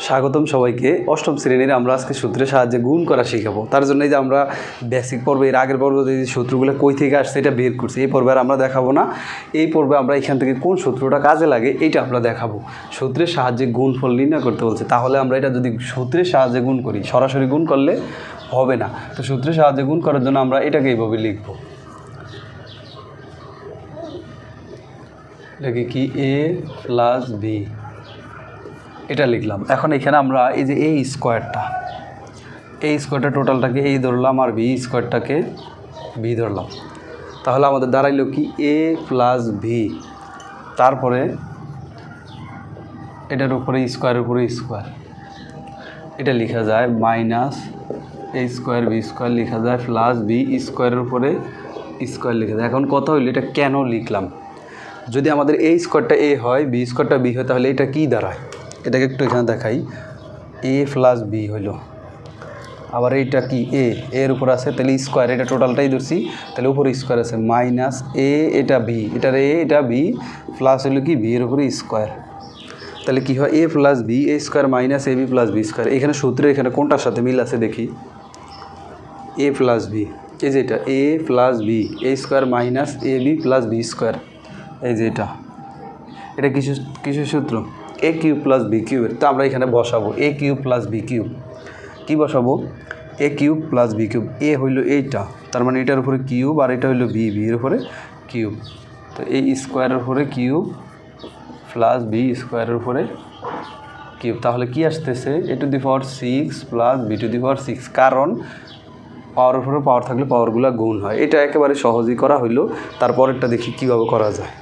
স্বাগতম সবাইকে। অষ্টম শ্রেণীর আমরা আজকে সূত্রের সাহায্যে গুণ করা শিখাবো। তার জন্য যে আমরা বেসিক পর্বে এর আগের পর্বে যে সূত্রগুলো কই থেকে আসছে এটা বের করছি, এই পর্বে আর আমরা দেখাবো না। এই পর্বে আমরা এখান থেকে কোন সূত্রটা কাজে লাগে এইটা আমরা দেখাবো। সূত্রের সাহায্যে গুণফল নির্ণয় করতে বলছে, তাহলে আমরা এটা যদি সূত্রের সাহায্যে গুণ করি, সরাসরি গুণ করলে হবে না। তো সূত্রের সাহায্যে গুণ করার জন্য আমরা এটাকে এইভাবে লিখব, এটাকে কি a প্লাস বি, এটা লিখলাম। এখন এখানে আমরা এই যে এই স্কোয়ারটা টোটালটাকে এই ধরলাম আর বি স্কোয়ারটাকে বি ধরলাম, তাহলে আমাদের দাঁড়াইলো কি a প্লাস ভি, তারপরে এটার উপরে স্কোয়ারের উপরে স্কোয়ার, এটা লেখা যায় minus a square B square লেখা যায় প্লাস বি স্কোয়ারের উপরে স্কোয়ার লেখা যায়। এখন কথা হইলো এটা কেন লিখলাম? যদি আমাদের a স্কোয়ারটা a হয় বি স্কোয়ারটা বি হয়, তাহলে এটা কি দাঁড়ায় এটাকে একটু এখানে দেখাই। a প্লাস বি হইল, আবার এইটা কি এর উপর আছে, তাহলে স্কোয়ার, এটা টোটালটাই ধরছি, তাহলে উপরে স্কোয়ার আছে মাইনাস a, এটা বি, এটার a এটা বি প্লাস হইলো কি বি এর উপরে স্কোয়ার, তাহলে কি হয় a plus B a square minus A B plus B square. এখানে সূত্রে এখানে কোনটার সাথে মিল আছে দেখি, a প্লাস বি, এই যে এটা a plus B a square minus A B plus B square, এই যে এটা কিছু সূত্র a কিউব প্লাস বি কিউবের। তো আমরা এখানে বসাবো a cube plus B cube, কী বসাবো a cube plus B cube, a হইল এইটা, তার মানে এটার উপরে কিউব আর এটা হইলো বি, বি এর উপরে কিউব, তো a স্কোয়ারের উপরে কিউব প্লাস বি স্কোয়ারের উপরে কিউব, তাহলে কি আসতেছে a to the power 6 plus B to the power 6, কারণ পাওয়ারের উপরে পাওয়ার থাকলে পাওয়ারগুলো গুণ হয়। এটা একেবারে সহজেই করা হইলো। তারপরেরটা দেখি কীভাবে করা যায়।